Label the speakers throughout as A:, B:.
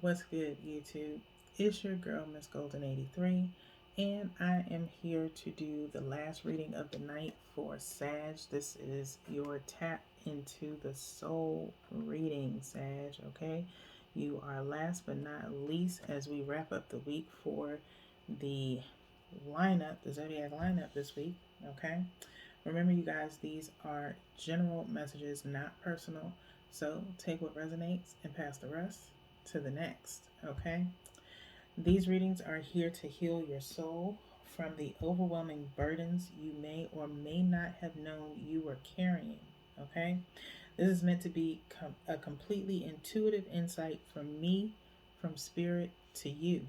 A: What's good, YouTube? It's your girl, Miss Golden 83, and I am here to do the last reading of the night for Sag. This is your tap into the soul reading, Sag, okay? You are last but not least as we wrap up the week for the the Zodiac lineup this week, okay? Remember, you guys, these are general messages, not personal. So take what resonates and pass the rest to the next, okay? These readings are here to heal your soul from the overwhelming burdens you may or may not have known you were carrying, okay? This is meant to be a completely intuitive insight from me, from spirit to you,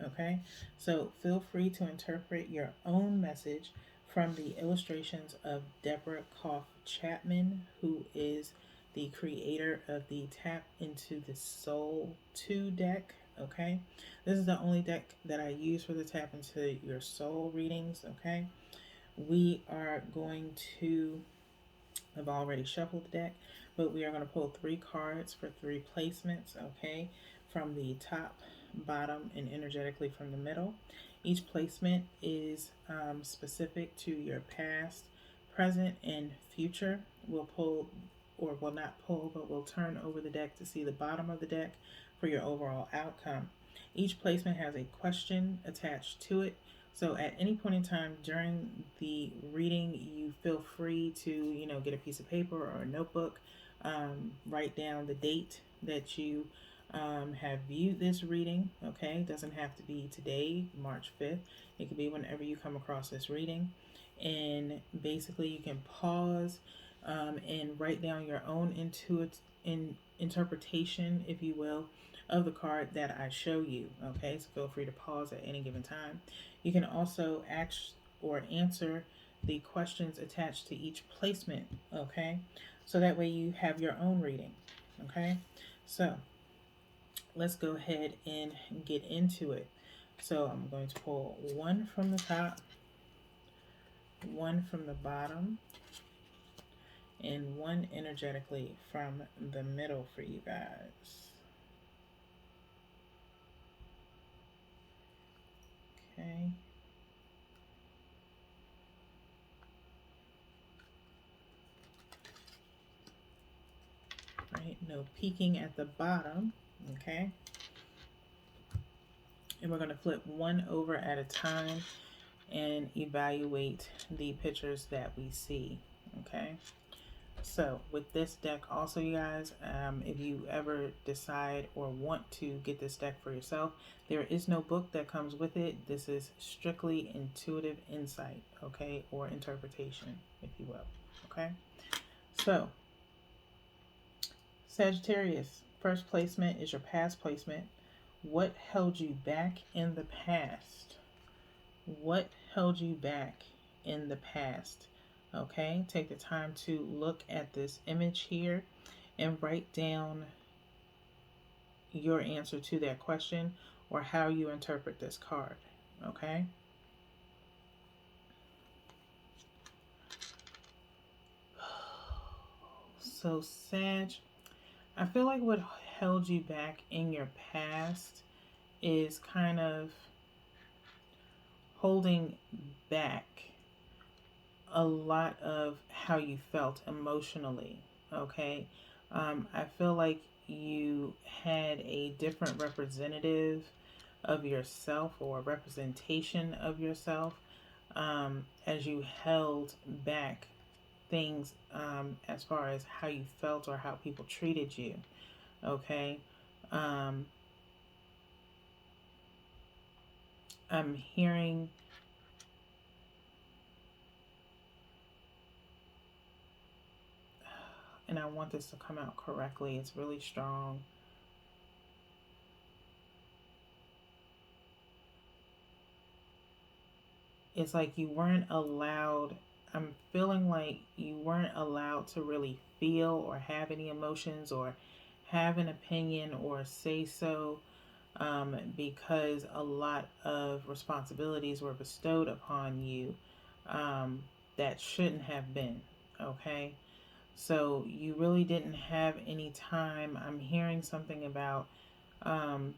A: okay? So feel free to interpret your own message from the illustrations of Deborah Koff Chapman, who is the creator of the Tap into the Soul 2 deck, okay? This is the only deck that I use for the Tap into your Soul readings, okay? We are going to, I've already shuffled the deck, but we are going to pull 3 cards for 3 placements, okay? From the top, bottom, and energetically from the middle. Each placement is specific to your past, present, and future. We'll pull, or will not pull, but we'll turn over the deck to see the bottom of the deck for your overall outcome. Each placement has a question attached to it. So at any point in time during the reading, you feel free to, get a piece of paper or a notebook, write down the date that you have viewed this reading, okay? It doesn't have to be today, March 5th. It could be whenever you come across this reading. And basically you can pause and write down your own interpretation, if you will, of the card that I show you, okay? So feel free to pause at any given time. You can also ask or answer the questions attached to each placement, okay? So that way you have your own reading, okay? So let's go ahead and get into it. So I'm going to pull 1 from the top, 1 from the bottom, and 1 energetically from the middle for you guys. Okay. Right, no peeking at the bottom, okay? And we're going to flip 1 over at a time and evaluate the pictures that we see, okay? So with this deck also, you guys, if you ever decide or want to get this deck for yourself, there is no book that comes with it. This is strictly intuitive insight, okay, or interpretation, if you will, okay? So Sagittarius, first placement is your past placement. What held you back in the past? What held you back in the past? Okay, take the time to look at this image here and write down your answer to that question or how you interpret this card. Okay. So, Sag, I feel like what held you back in your past is kind of holding back a lot of how you felt emotionally, okay? I feel like you had a different representative of yourself or representation of yourself as you held back things as far as how you felt or how people treated you, okay? I'm hearing and I want this to come out correctly. It's really strong. It's like you weren't allowed, I'm feeling like you weren't allowed to really feel or have any emotions or have an opinion or say so because a lot of responsibilities were bestowed upon you that shouldn't have been, okay? So you really didn't have any time. I'm hearing something about Um,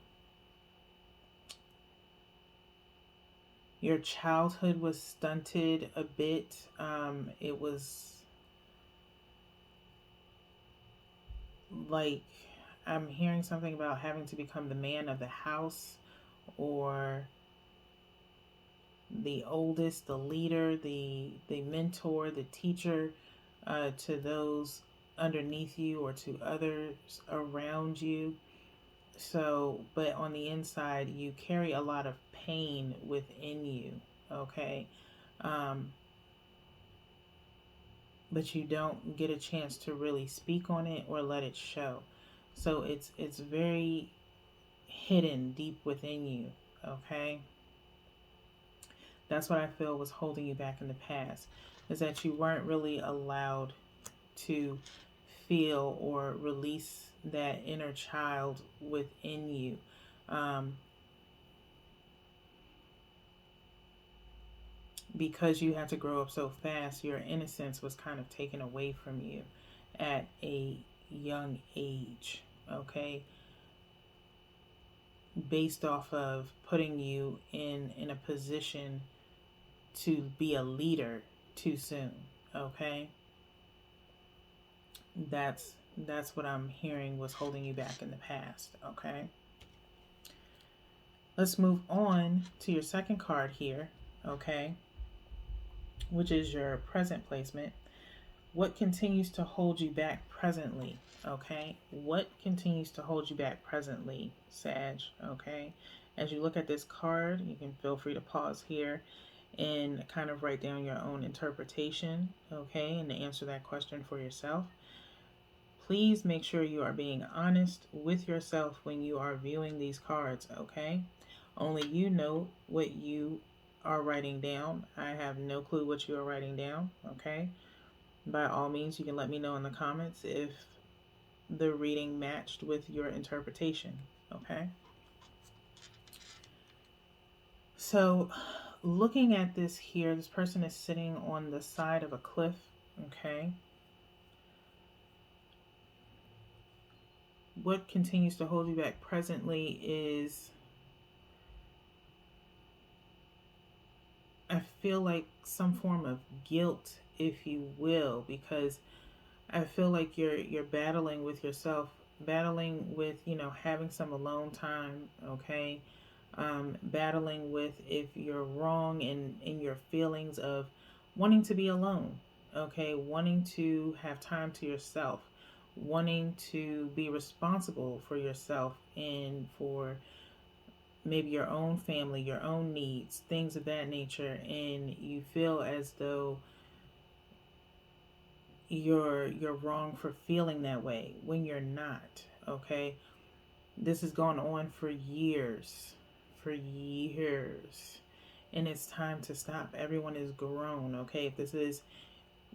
A: your childhood was stunted a bit. It was like, I'm hearing something about having to become the man of the house, or the oldest, the leader, the mentor, the teacher, to those underneath you or to others around you. So, but on the inside, you carry a lot of pain within you, okay? Um, but you don't get a chance to really speak on it or let it show. So it's very hidden deep within you, okay? That's what I feel was holding you back in the past, is that you weren't really allowed to feel or release that inner child within you. Um, because you had to grow up so fast, your innocence was kind of taken away from you at a young age, okay? Based off of putting you in a position to be a leader too soon, okay? That's what I'm hearing was holding you back in the past, okay? Let's move on to your second card here, okay? Which is your present placement. What continues to hold you back presently, okay? What continues to hold you back presently, Sag, okay? As you look at this card, you can feel free to pause here and kind of write down your own interpretation, okay, and to answer that question for yourself. Please make sure you are being honest with yourself when you are viewing these cards, okay? Only you know what you are writing down. I have no clue what you are writing down, okay? By all means, you can let me know in the comments if the reading matched with your interpretation, okay? So, looking at this here, this person is sitting on the side of a cliff, okay? What continues to hold you back presently is, I feel like some form of guilt, if you will, because I feel like you're battling with yourself, battling with, having some alone time, okay? Battling with if you're wrong in your feelings of wanting to be alone, okay? Wanting to have time to yourself, wanting to be responsible for yourself and for maybe your own family, your own needs, things of that nature, and you feel as though you're wrong for feeling that way when you're not, okay? This has gone on for years, for years, and it's time to stop. Everyone is grown, okay? If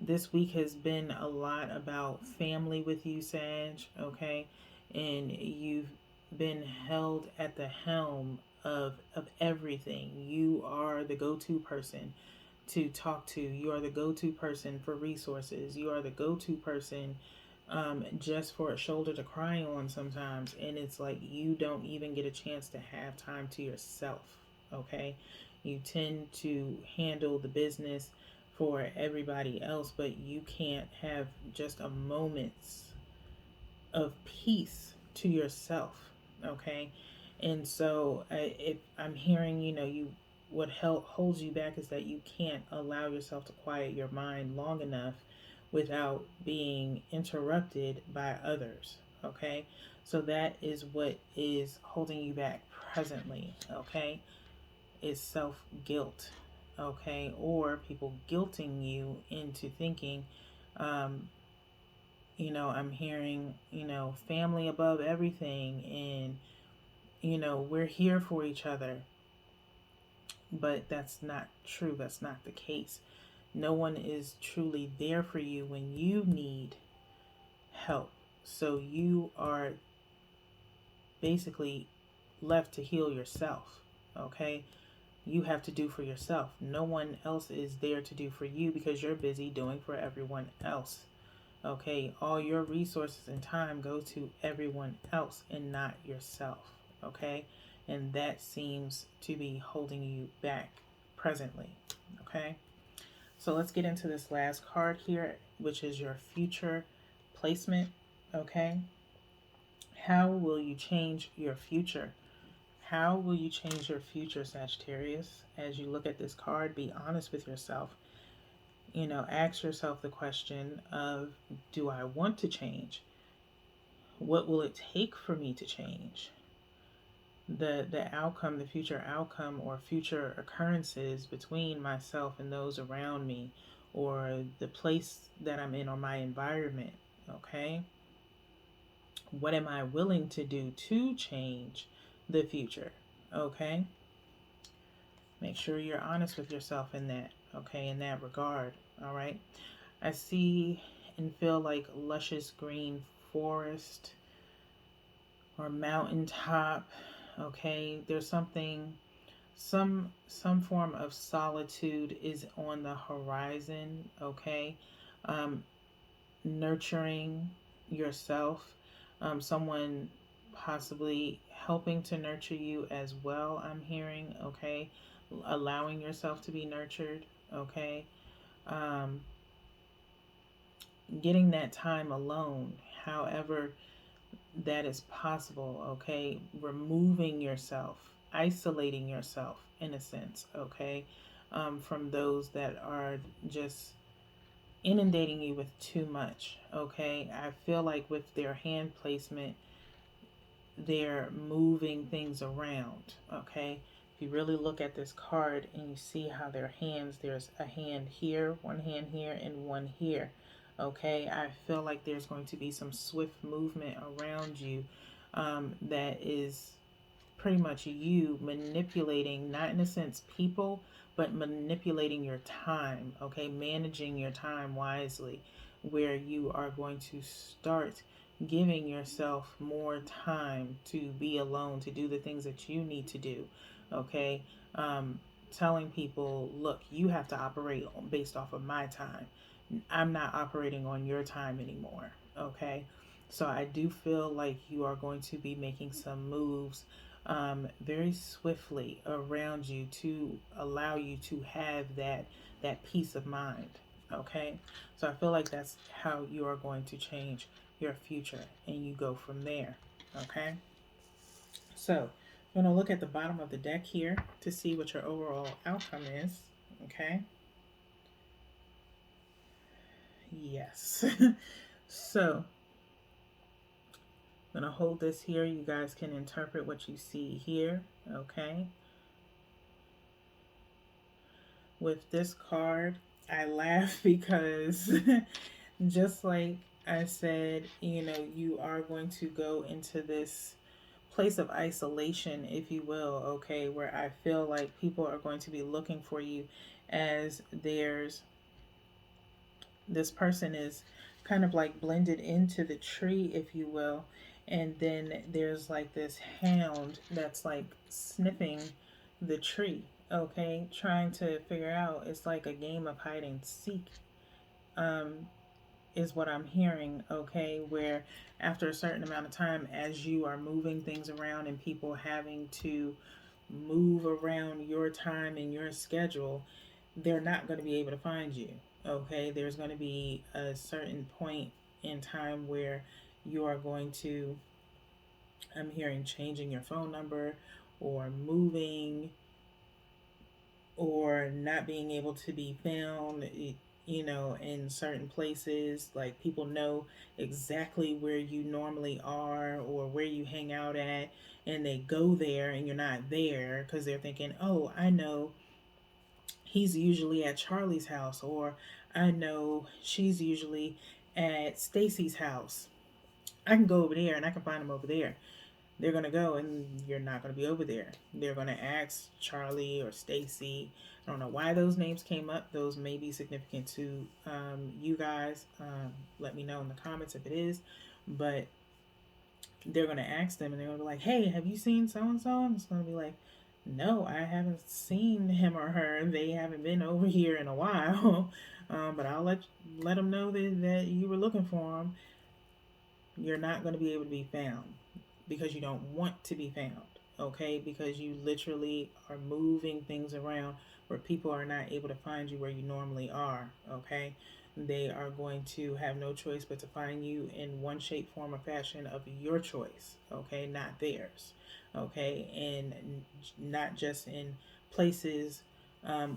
A: this week has been a lot about family with you, Sag, okay? And you've been held at the helm of everything. You are the go-to person to talk to. You are the go-to person for resources. You are the go-to person, just for a shoulder to cry on sometimes. And it's like you don't even get a chance to have time to yourself, okay? You tend to handle the business for everybody else, but you can't have just a moment's of peace to yourself, okay? And so if I'm hearing, what holds you back is that you can't allow yourself to quiet your mind long enough without being interrupted by others, okay? So that is what is holding you back presently, okay? Is self guilt, okay? Or people guilting you into thinking, um, I'm hearing, family above everything, and, we're here for each other. But that's not true. That's not the case. No one is truly there for you when you need help. So you are basically left to heal yourself, okay? You have to do for yourself. No one else is there to do for you because you're busy doing for everyone else. Okay, all your resources and time go to everyone else and not yourself. okay? And that seems to be holding you back presently, okay? So let's get into this last card here, which is your future placement, okay? How will you change your future? How will you change your future, Sagittarius? As you look at this card, be honest with yourself. Ask yourself the question of, do I want to change? What will it take for me to change? The outcome, the future outcome or future occurrences between myself and those around me, or the place that I'm in, or my environment, okay? What am I willing to do to change the future, okay? Make sure you're honest with yourself in that, okay, in that regard, all right? I see and feel like luscious green forest or mountaintop, okay? There's something, some form of solitude is on the horizon, okay? Um, Nurturing yourself, someone possibly helping to nurture you as well, I'm hearing, okay? Allowing yourself to be nurtured, okay? Um, Getting that time alone, however that is possible, okay? Removing yourself, isolating yourself in a sense, okay? From those that are just inundating you with too much, okay? I feel like with their hand placement, they're moving things around, okay? If you really look at this card and you see how their hands, there's a hand here, one hand here, and one here, okay? I feel like there's going to be some swift movement around you, that is pretty much you manipulating, not in a sense people, but manipulating your time, okay? Managing your time wisely, where you are going to start giving yourself more time to be alone, to do the things that you need to do, okay? Telling people, look, you have to operate based off of my time. I'm not operating on your time anymore, okay? So I do feel like you are going to be making some moves, very swiftly around you to allow you to have that peace of mind. Okay, so I feel like that's how you are going to change your future, and you go from there. Okay, so I'm going to look at the bottom of the deck here to see what your overall outcome is. Okay, yes. So I'm going to hold this here. You guys can interpret what you see here. Okay, with this card, I laugh because just like I said, you are going to go into this place of isolation, if you will, okay, where I feel like people are going to be looking for you, as this person is kind of like blended into the tree, if you will, and then there's like this hound that's like sniffing the tree, okay, trying to figure out, it's like a game of hide and seek, um, is what I'm hearing, okay, where after a certain amount of time, as you are moving things around and people having to move around your time and your schedule, they're not going to be able to find you. Okay, there's going to be a certain point in time where you are going to, I'm hearing, changing your phone number or moving or not being able to be found, in certain places. Like people know exactly where you normally are or where you hang out at, and they go there and you're not there because they're thinking, oh, I know he's usually at Charlie's house, or I know she's usually at Stacy's house. I can go over there and I can find him over there. They're going to go and you're not going to be over there. They're going to ask Charlie or Stacy. I don't know why those names came up. Those may be significant to you guys. Let me know in the comments if it is. But they're going to ask them and they're going to be like, hey, have you seen so and so? And it's going to be like, no, I haven't seen him or her. They haven't been over here in a while. But I'll let them know that you were looking for them. You're not going to be able to be found. because you don't want to be found, okay? Because you literally are moving things around where people are not able to find you where you normally are, okay? They are going to have no choice but to find you in one shape, form, or fashion of your choice, okay? Not theirs, okay? And not just in places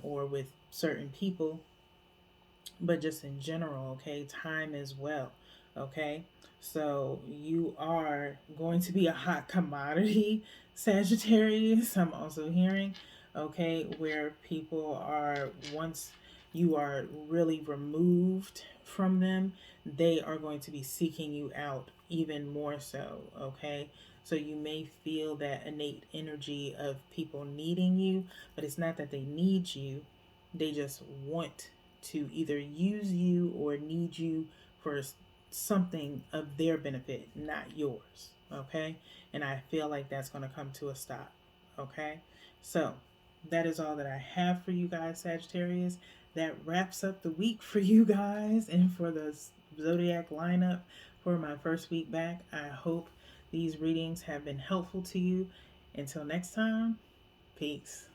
A: or with certain people, but just in general, okay? Time as well, okay? So you are going to be a hot commodity, Sagittarius. I'm also hearing, okay, where people are, once you are really removed from them, they are going to be seeking you out even more so, okay? So you may feel that innate energy of people needing you, but it's not that they need you, they just want to either use you or need you for something of their benefit, not yours. Okay? And I feel like that's going to come to a stop. Okay? So that is all that I have for you guys, Sagittarius. That wraps up the week for you guys and for the zodiac lineup for my first week back. I hope these readings have been helpful to you. Until next time, peace.